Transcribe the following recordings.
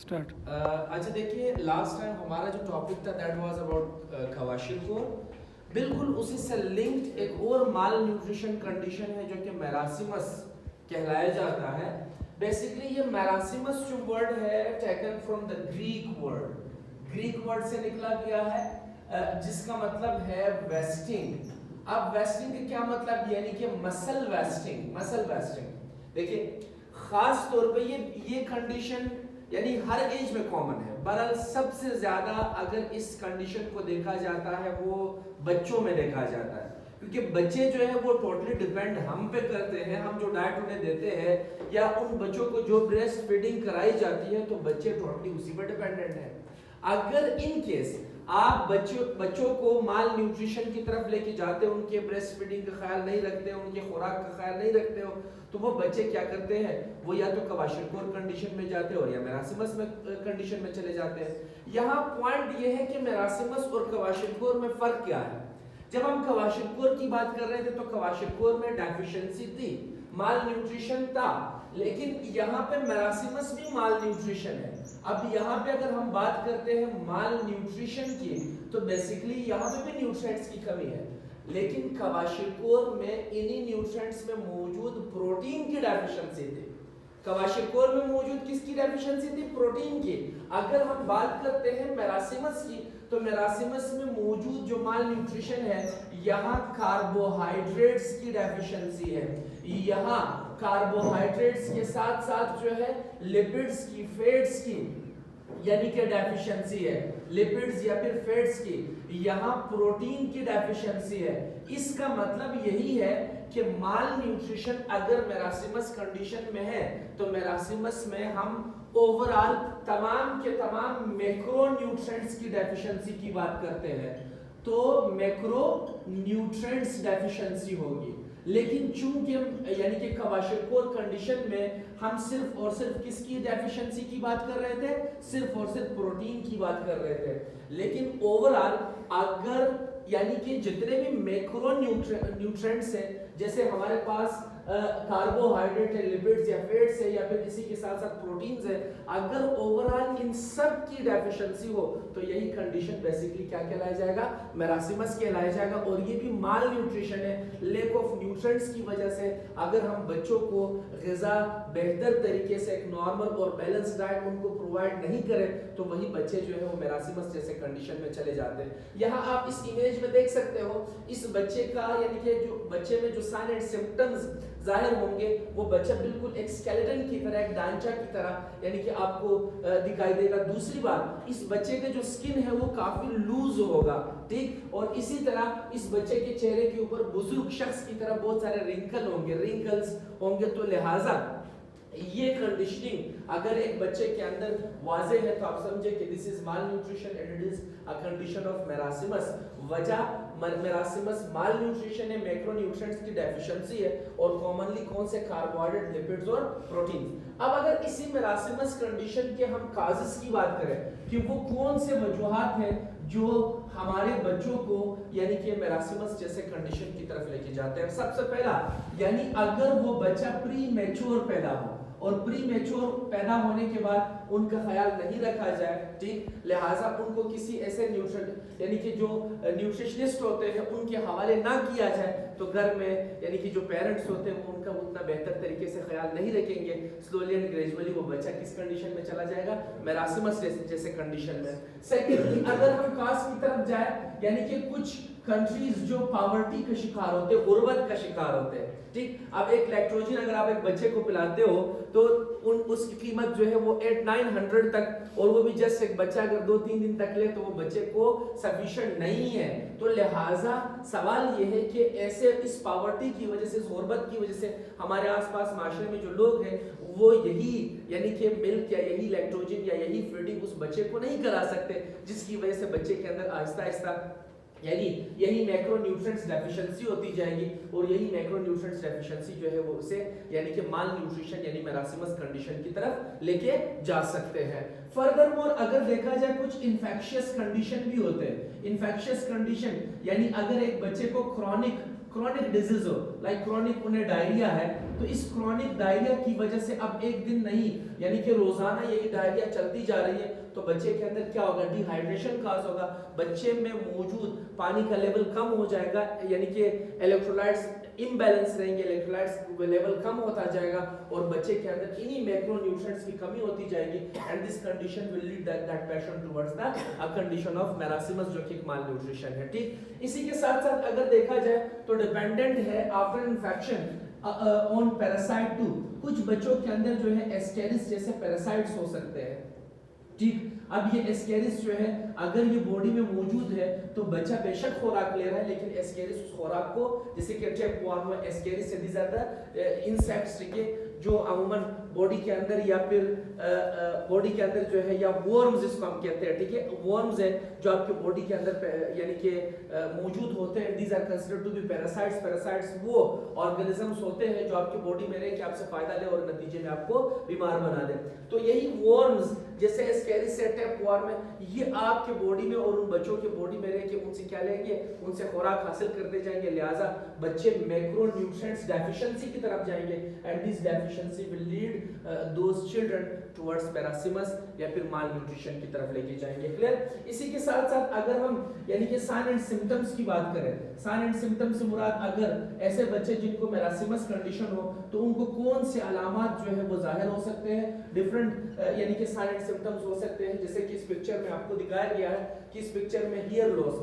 Start. अच्छा देखिए, last time हमारा जो टॉपिक था दैट वाज अबाउट क्वाशियोर। बिल्कुल उसी से लिंक्ड एक और माल न्यूट्रिशन कंडीशन है जो कि मैरासिमस कहलाया जाता है। बेसिकली ये मैरासिमस जो वर्ड है taken from the Greek word से निकला गया है, जिसका मतलब है वेस्टिंग। अब वेस्टिंग का क्या मतलब, यानी कि मसल वेस्टिंग। देखिए खास तौर पे ये कंडीशन यानी हर एज में कॉमन है, बहरहाल सबसे ज्यादा अगर इस कंडीशन को देखा जाता है वो बच्चों में देखा जाता है, क्योंकि बच्चे जो है वो टोटली डिपेंड हम पे करते हैं। हम जो डाइट उन्हें देते हैं या उन बच्चों को जो ब्रेस्ट फीडिंग कराई जाती है तो बच्चे टोटली उसी पर डिपेंडेंट हैं। अगर इन केस आप बच्चों को माल न्यूट्रिशन की तरफ लेके जाते हो, उनके ब्रेस्ट फीडिंग का ख्याल नहीं रखते हो, उनके खुराक का ख्याल नहीं रखते हो, तो वो बच्चे क्या करते हैं, वो या तो क्वाशियोर कंडीशन में जाते हैं और या मैरासिमस में कंडीशन में चले जाते हैं। यहाँ पॉइंट ये है कि मैरासिमस और क्वाशियोर में फर्क क्या है। जब हम क्वाशियोर की बात कर रहे थे तो क्वाशियोर में डेफिशिएंसी थी, माल न्यूट्रिशन था, लेकिन यहाँ पे मैरासिमस भी माल न्यूट्रिशन है। अब यहाँ पे अगर हम बात करते हैं माल न्यूट्रिशन की, तो बेसिकली यहाँ पे भी न्यूट्रिएंट्स की कमी है, लेकिन क्वाशियोर में इन्हीं न्यूट्रिएंट्स में मौजूद प्रोटीन की डेफिशिएंसी थी। क्वाशियोर में मौजूद किसकी डेफिशिएंसी थी, प्रोटीन की। अगर हम बात करते हैं मैरासिमस की, तो मैरासिमस में मौजूद जो माल न्यूट्रिशन है, यहाँ कार्बोहाइड्रेट्स की डेफिशिएंसी है। यहाँ कार्बोहाइड्रेट्स के साथ साथ जो है लिपिड्स की, फैट्स की यानी कि डेफिशिएंसी है, लिपिड्स या फिर फैट्स की। यहाँ प्रोटीन की डेफिशिएंसी है। इसका मतलब यही है कि माल न्यूट्रिशन अगर मैरासिमस कंडीशन में है तो मैरासिमस में हम ओवरऑल तमाम के तमाम मैक्रो न्यूट्रिएंट्स की डेफिशिएंसी की बात करते हैं, तो मैक्रो न्यूट्रिएंट्स डेफिशिएंसी होगी। लेकिन चूंकि यानी कि क्वाशियोर कंडीशन में हम सिर्फ और सिर्फ किसकी डेफिशिएंसी की बात कर रहे थे, सिर्फ और सिर्फ प्रोटीन की बात कर रहे थे। लेकिन ओवरऑल अगर यानी कि जितने भी मैक्रो न्यूट्रिएंट्स हैं, जैसे हमारे पास कार्बोहाइड्रेट है, लिपिड्स या फैट्स है, या फिर इसी के साथ साथ प्रोटीन्स है, अगर ओवरऑल इन सब की डेफिशिएंसी हो तो यही कंडीशन बेसिकली क्या कहलाया जाएगा, मैरासिमस कहलाया जाएगा। और ये भी माल न्यूट्रिशन है, लेक ऑफ न्यूट्रिएंट्स की वजह से अगर हम बच्चों को ग़िज़ा बेहतर तरीके से एक नॉर्मल और बैलेंस डाइट उनको प्रोवाइड नहीं करें तो वही बच्चे जो है वो मैरासिमस जैसे कंडीशन में चले जाते हैं। यहाँ आप इस इमेज में देख सकते हो, इस बच्चे का यानी कि जो बच्चे में जो साइन एंड सिम्टम्स जाहिर होंगे, वो बच्चा बिल्कुल एक स्केलेटन की तरह, एक ढांचा की तरह यानी कि आपको दिखाई देगा। दूसरी बात, इस बच्चे का जो स्किन है वो काफी लूज होगा, ठीक। और इसी तरह इस बच्चे के चेहरे के ऊपर बुजुर्ग शख्स की तरह बहुत सारे रिंकल्स होंगे, तो लिहाजा ये कंडीशनिंग अगर एक बच्चे के अंदर वाजे है तो आप समझे कि this is malnutrition and it is a condition of marasmus. वजह मैरासिमस माल न्यूट्रिशन है, मैक्रो न्यूट्रिएंट्स की डेफिशिएंसी है, और कॉमनली कौन से, कार्बोहाइड्रेट, लिपिड्स और प्रोटीन। अब अगर इसी मैरासिमस कंडीशन के हम काजेस की बात करें कि वो कौन से वजूहात हैं जो हमारे बच्चों को यानी कि मैरासिमस जैसे कंडीशन की तरफ लेके जाते हैं। सबसे पहला, यानी अगर वो बच्चा प्री मैच्योर पैदा हो और प्री मैच्योर पैदा होने के बाद उनका ख्याल नहीं रखा जाए, ठीक, लिहाजा उनको किसी ऐसे यानी कि जो न्यूट्रिशनिस्ट होते हैं उनके हवाले ना किया जाए, तो घर में यानी कि जो पेरेंट्स होते हैं वो उनका उतना बेहतर तरीके से ख्याल नहीं रखेंगे, स्लोली एंड ग्रेजुअली वो बच्चा किस कंडीशन में चला जाएगा, मैरासिमस जैसे कंडीशन में। सेकेंडली, अगर हम कास्ट की तरफ जाए, यानी कि कुछ कंट्रीज जो पॉवर्टी का शिकार होते हैं, गुर्बत का शिकार होते हैं, ठीक। अब एक लैक्टोजन अगर आप एक बच्चे को पिलाते हो तो उसकी कीमत जो है वो 800-900 तक, और वो भी जस्ट एक बच्चा अगर 2-3 दिन तक ले तो वो बच्चे को सफिशिएंट नहीं है। तो लिहाजा सवाल ये है कि ऐसे इस पॉवर्टी की वजह से, इस गुर्बत की वजह से हमारे आसपास माशरे में जो लोग हैं वो यही यानी कि मिल्क या यही लैक्टोजन या यही फीडिंग उस बच्चे को नहीं करा सकते, जिसकी वजह से बच्चे के अंदर आहिस्ता आहिस्ता यानी यही मैक्रो न्यूट्रिएंट्स डेफिशिएंसी होती जाएगी, और यही मैक्रो न्यूट्रिएंट्स डेफिशिएंसी जो है वो उसे यानी कि माल न्यूट्रिशन यानी मैरासिमस कंडीशन की तरफ लेके जा सकते हैं। फर्दरमोर अगर देखा जाए, कुछ इन्फेक्शियस कंडीशन भी होते हैं। इन्फेक्शियस कंडीशन यानी अगर एक बच्चे को क्रॉनिक क्रॉनिक डिजीज हो, लाइक क्रॉनिक उन्हें डायरिया है, तो इस क्रॉनिक डायरिया की वजह से अब एक दिन नहीं यानी कि रोजाना यही डायरिया चलती जा रही है, तो बच्चे के अंदर क्या होगा, डिहाइड्रेशन काज होगा, बच्चे में मौजूद पानी का लेवल कम हो जाएगा, यानी कि इलेक्ट्रोलाइट्स इम्बैलेंस रहेंगे, इलेक्ट्रोलाइट्स लेवल कम होता जाएगा और बच्चे के अंदर इन्हीं मैक्रोन्यूट्रिएंट्स की कमी होती जाएगी, and this condition will lead that patient towards the a condition of marasmus, जो कि माल न्यूट्रिशन है। ठीक, इसी के साथ साथ अगर देखा जाए तो डिपेंडेंट है after infection on parasite too, कुछ बच्चों के अंदर जो है एस्केरिस जैसे पैरासाइट्स हो सकते हैं। ठीक, अब ये एस्केरिस जो है अगर ये बॉडी में मौजूद है तो बच्चा बेशक खुराक ले रहा है, लेकिन एस्केरिस उस खुराक को, जैसे कि टेपवर्म में एस्केरिस से ज्यादा इंसेक्ट्स के जो अमूमन बॉडी के अंदर या फिर बॉडी के अंदर जो है, या वर्म्स जिसको हम कहते हैं, ठीक है, वर्म्स है जो आपके बॉडी के अंदर यानी कि मौजूद होते हैं, these are considered to be parasites. Parasites वो ऑर्गेनिजम्स होते हैं जो आपके बॉडी में रह के आपसे फायदा ले और नतीजे में आपको बीमार बना दे। तो यही वर्म्स जैसे एस्केरिस है, टेपवर्म है, ये आपके बॉडी में और उन बच्चों के बॉडी में रह के उनसे क्या लेंगे, उनसे खुराक हासिल करते जाएंगे, लिहाजा बच्चे मैक्रोन्यूट्रिएंट्स डेफिशिएंसी की तरफ जाएंगे, and this deficiency will lead those children towards marasmus या फिर माल न्यूट्रिशन की तरफ लेके जाएंगे। क्लियर? इसी के साथ साथ अगर हम यानी कि साइन एंड सिम्टम्स की बात करें, साइन एंड सिम्टम्स से मुराद अगर ऐसे बच्चे जिनको मेरासिमस कंडीशन हो तो उनको कौन से अलामात जो है वो जाहिर हो सकते हैं, डिफरेंट यानी कि साइन एंड सिम्टम्स हो सकते हैं, जैसे कि इस पिक्चर में आपको दिखाया गया है कि इस पिक्चर में हियर लॉस।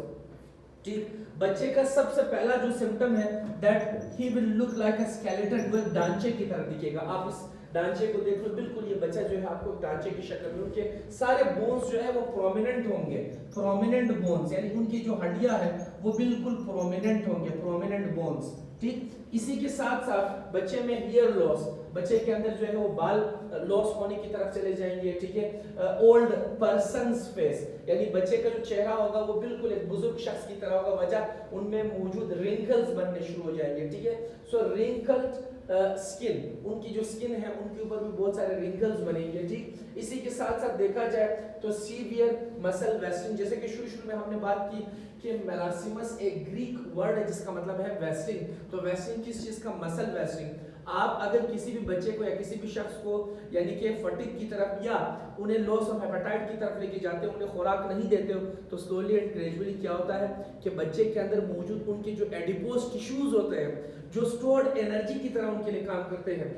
ठीक, बच्चे का सबसे पहला जो सिम्टम है that he will look like a skeleton, वो ढांचे की तरह दिखेगा। आप इस ढांचे को देख लो, बिल्कुल ये बच्चा जो है आपको ढांचे की शक्ल में, उनके सारे बोन्स जो है वो प्रोमिनेंट होंगे, प्रोमिनेंट बोन्स यानी उनकी जो हड्डियां है वो बिल्कुल प्रोमिनेंट होंगे, प्रोमिनेंट बोन्स। ठीक, इसी के साथ साथ बच्चे में हेयर लॉस, बच्चे के अंदर जो है वो बाल लॉस होने की तरफ चले जाएंगे। ठीक है, ओल्ड पर्सन्स फेस यानी बच्चे का जो चेहरा होगा वो बिल्कुल एक बुजुर्ग शख्स की तरह होगा, वजह उनमें मौजूद रिंकल्स बनने शुरू हो जाएंगे। ठीक है, सो रिंकल्ड स्किन, उनकी जो स्किन है उनके ऊपर भी बहुत सारे रिंकल्स बनेंगे। ठीक, इसी के साथ साथ देखा जाए तो सीवियर मसल वेस्टिंग, जैसे कि शुरू में हमने बात की कि मेरासिमस एक ग्रीक वर्ड है जिसका मतलब है वेस्टिंग, तो वेस्टिंग किस चीज का, मसल वेस्टिंग। आप अगर किसी भी बच्चे को या किसी भी शख्स को यानी कि फटीग की तरफ या उन्हें लॉस ऑफ हेपेटाइट की तरफ लेके जाते हो, उन्हें खुराक नहीं देते हो, तो स्लोली एंड ग्रेजुअली क्या होता है कि बच्चे के अंदर मौजूद उनके जो एडिपोज टिश्यूज होते हैं जो स्टोर्ड एनर्जी की तरह उनके लिए काम करते हैं,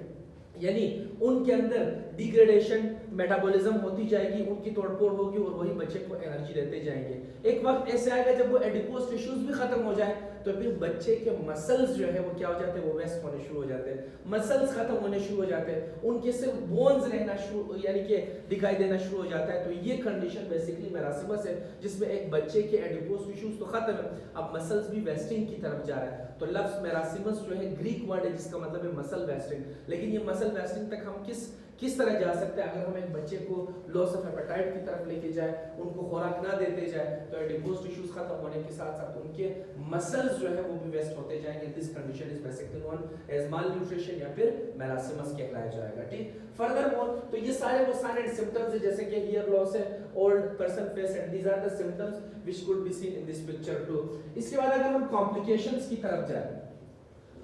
यानी उनके अंदर डिग्रेडेशन मेटाबॉलिज्म होती जाएगी, उनकी तोड़फोड़ होगी और वही बच्चे को एनर्जी देते जाएंगे। एक वक्त ऐसे आएगा जब वो एडिपोज टिश्यूज भी खत्म हो जाए तो फिर बच्चे के मसल्स जो है वो क्या हो जाते हैं, वो वेस्ट होने शुरू हो जाते हैं, मसल्स खत्म होने शुरू हो जाते हैं, उनके सिर्फ बोन्स रहना शुरू यानी कि दिखाई देना शुरू हो जाता है। तो ये कंडीशन बेसिकली मेरासिमस है जिसमें एक बच्चे के एडिपोज टिश्यूज तो खत्म है, अब मसल्स भी वेस्टिंग की तरफ जा रहा है। तो लफ्ज मेरासिमस जो है ग्रीक वर्ड है जिसका मतलब है मसल वेस्टिंग, लेकिन ये मसल वेस्टिंग तक हम किस तरह जा सकते हैं, अगर हम एक बच्चे को लॉस ऑफ हेपेटाइट की तरफ लेके जाए, उनको खुराक ना देते जाए, तो एडिपोज टिश्यूज खत्म होने के साथ साथ उनके मसल्स जो है वो भी वेस्ट होते जाएंगे। This condition is basically known as malnutrition या फिर मेरासिमस कहलाया जाएगा। ठीक, फर्दरमोर तो ये सारे वो साइन एंड सिम्टम्स है, जैसे कि हियर लॉस है, old person face, and these are the symptoms which could be seen in this picture too. इसके बाद अगर हम कॉम्प्लिकेशंस की तरफ जाए,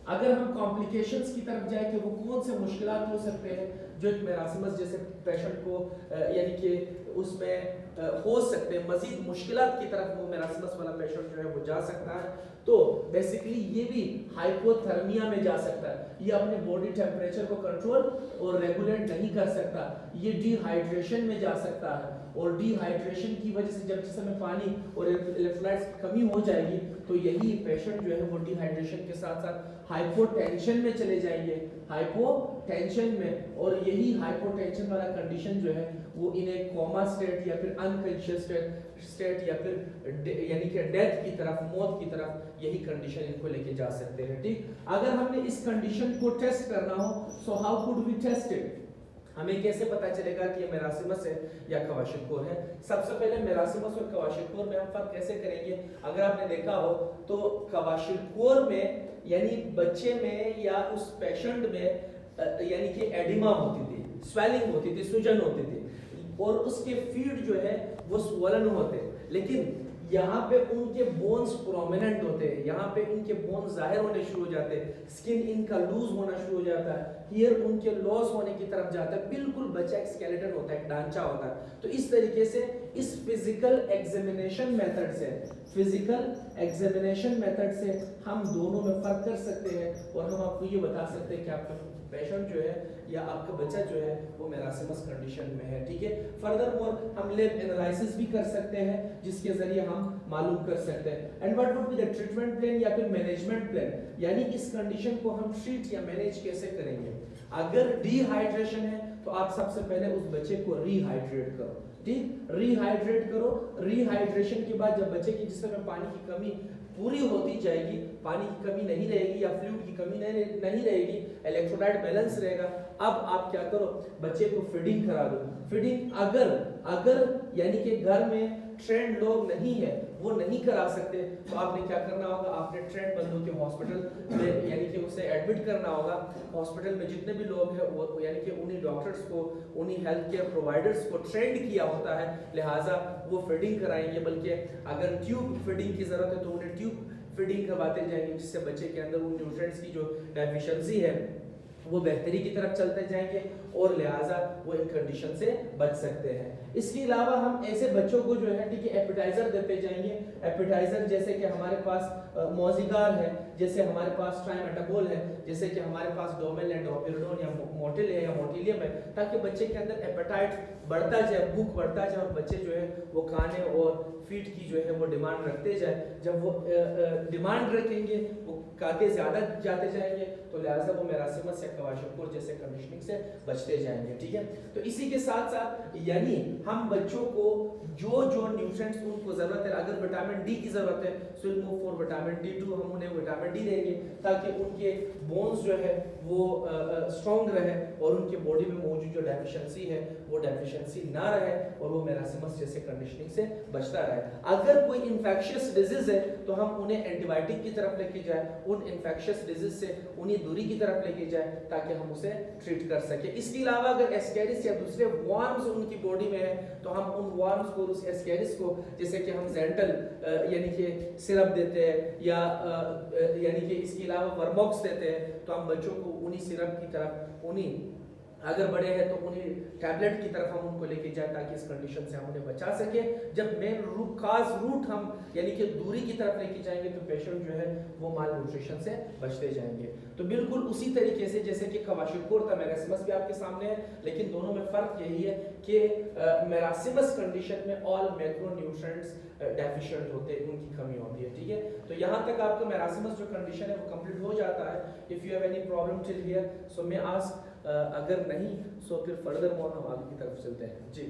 अगर हम कॉम्प्लिकेशंस की तरफ जाए कि वो कौन से मुश्किलात हो सकते हैं जो एक मेरासिमस जैसे पेशेंट को यानी कि उसमें हो सकते हैं, मजीद मुश्किलात की तरफ वो मेरासिमस वाला पेशेंट जो है वो जा सकता है, तो बेसिकली ये भी हाइपोथर्मिया में जा सकता है, ये अपने बॉडी टेम्परेचर को कंट्रोल और रेगुलेट नहीं कर सकता, ये डिहाइड्रेशन में जा सकता है, और डिहाइड्रेशन की वजह से जब जिसम में पानी और इलेक्ट्रोलाइट्स की कमी हो जाएगी तो यही पेशेंट जो है वो डिहाइड्रेशन के साथ साथ हाइपोटेंशन में चले जाएंगे, हाइपोटेंशन में, और यही हाइपोटेंशन वाला कंडीशन जो है वो इन एक कोमा स्टेट या फिर अनकॉन्शियस स्टेट या फिर यानी कि डेथ की तरफ, मौत की तरफ, यही कंडीशन इनको लेके जा सकते हैं। ठीक, अगर हमने इस कंडीशन को टेस्ट करना हो, so how could we test it, हमें कैसे पता चलेगा कि ये मेरासिमस है या क्वाशियोकोर है। सबसे पहले मेरासिमस और क्वाशियोकोर में हम फर्क कैसे करेंगे, अगर आपने देखा हो तो क्वाशियोकोर में यानी बच्चे में या उस पेशेंट में यानी कि एडिमा होती थी, स्वेलिंग होती थी, सूजन होती थी, और उसके फीट जो है वो स्वलन होते, लेकिन यहाँ पे उनके बोन्स प्रोमिनेंट होते हैं, यहाँ पे इनके बोन्स जाहिर होने शुरू हो जाते हैं, स्किन इनका लूज होना शुरू हो जाता है, हियर उनके लॉस होने की तरफ जाता है, बिल्कुल बच्चा एक स्केलेटन होता है, एक ढांचा होता है। तो इस तरीके से इस फिजिकल एग्जामिनेशन मेथड से हम दोनों में फर्क कर सकते हैं और हम आपको ये बता सकते हैं कि आपका पेशेंट जो है या आपका बच्चा जो है वो मेरासिमस कंडीशन में है, ठीक है। फर्दर मोर हम लैब एनालिसिस भी कर सकते हैं जिसके जरिए हम मालूम कर सकते हैं। And what would be the treatment plan या फिर मैनेजमेंट प्लान, यानी इस कंडीशन को हम ट्रीट या मैनेज कैसे करेंगे। अगर डिहाइड्रेशन है तो आप सबसे पहले उस बच्चे को रिहाइड्रेट करो, ठीक, रिहाइड्रेट करो। रिहाइड्रेशन के बाद जब बच्चे की जिस्म में पानी की कमी पूरी होती जाएगी, पानी की कमी नहीं रहेगी या फ्लूइड की कमी नहीं रहेगी, इलेक्ट्रोलाइट बैलेंस रहेगा, अब आप क्या करो, बच्चे को फीडिंग करा दो। फीडिंग अगर यानी कि घर में ट्रेंड लोग नहीं है, वो नहीं करा सकते, तो आपने क्या करना होगा, आपने ट्रेंड बंदों के हॉस्पिटल में यानी कि उसे एडमिट करना होगा। हॉस्पिटल में जितने भी लोग हैं वो यानी कि उन्हीं डॉक्टर्स को, उन्हीं हेल्थ केयर प्रोवाइडर्स को ट्रेंड किया होता है, लिहाजा वो फीडिंग कराएंगे। बल्कि अगर ट्यूब फीडिंग की जरूरत है तो उन्हें ट्यूब फीडिंग करवाते जाएंगे, जिससे बच्चे के अंदर उन न्यूट्रिएंट्स की जो डेफिशिएंसी है वो बेहतरी की तरफ चलते जाएंगे और लिहाजा वो इन कंडीशन से बच सकते हैं। इसके अलावा हम ऐसे बच्चों को जो है, ठीक है, एपेटाइजर देते जाएंगे। एपेटाइजर जैसे कि हमारे पास मोजिगार है, जैसे हमारे पास ट्राइमेटाबोल है, जैसे कि हमारे पास डोमेल है, डोपिरिडोन या मोटिल है या मोटिलियम है, ताकि बच्चे के अंदर एपेटाइट बढ़ता जाए, भूख बढ़ता जाए और बच्चे जो है वो खाने और फीड की जो है वो डिमांड रखते जाए। जब वो डिमांड रखेंगे, वो खाते ज्यादा जाते जाएंगे, तो लिहाजा वो मेरासिमस या क्वाशियोकोर जैसे कंडीशनिंग से बचते जाएंगे, ठीक है। तो इसी के साथ साथ यानी हम बच्चों को जो न्यूट्रिएंट्स उनको जरूरत है, अगर विटामिन डी की जरूरत है so will move for vitamin D2, हम उन्हें विटामिन डी देंगे ताकि उनके बोन्स जो है वो स्ट्रांग रहे और उनके बॉडी में मौजूद जो डेफिशिएंसी है वो डेफिशिएंसी ना रहे और वो मेरासिमस जैसे कंडीशनिंग से बचता रहे। अगर कोई इंफेक्शियस डिजीज है तो हम उन्हें एंटीबायोटिक की तरफ लेके जाए, उन इंफेक्शियस डिजीज से उन्हें दूरी की तरफ लेके जाए ताकि हम उसे ट्रीट कर सके। इसके अलावा अगर एस्केरिस या दूसरे वर्म्स उनकी बॉडी में है तो हम उन वर्म्स को, उस एस्केरिस को, जैसे कि हम जेंटल यानी कि सिरप देते हैं या यानी कि इसके अलावा वर्मॉक्स देते हैं, तो हम बच्चों को उन्हीं सिरप की तरफ, उन्हीं अगर बड़े हैं तो उन्हीं टैबलेट की तरफ हम उनको लेके जाए ताकि इस कंडीशन से हम उन्हें बचा सके। जब मेन रूट हम यानी कि दूरी की तरफ लेके जाएंगे तो पेशेंट जो है वो माल न्यूट्रिशन से बचते जाएंगे। तो बिल्कुल उसी तरीके से जैसे कि क्वाशियोकोर था, मेरासिमस भी आपके सामने है, लेकिन दोनों में फर्क यही है कि मेरासिमस कंडीशन में ऑल मैक्रोन्यूट्रिएंट्स डेफिशिएंट होते हैं, उनकी कमी होती है, ठीक है। तो यहाँ तक आपका मेरासिमस जो कंडीशन है वो कंप्लीट हो जाता है। If you have any problem till here so may ask, अगर नहीं सो फिर फर्दर मोर हम आगे की तरफ चलते हैं जी।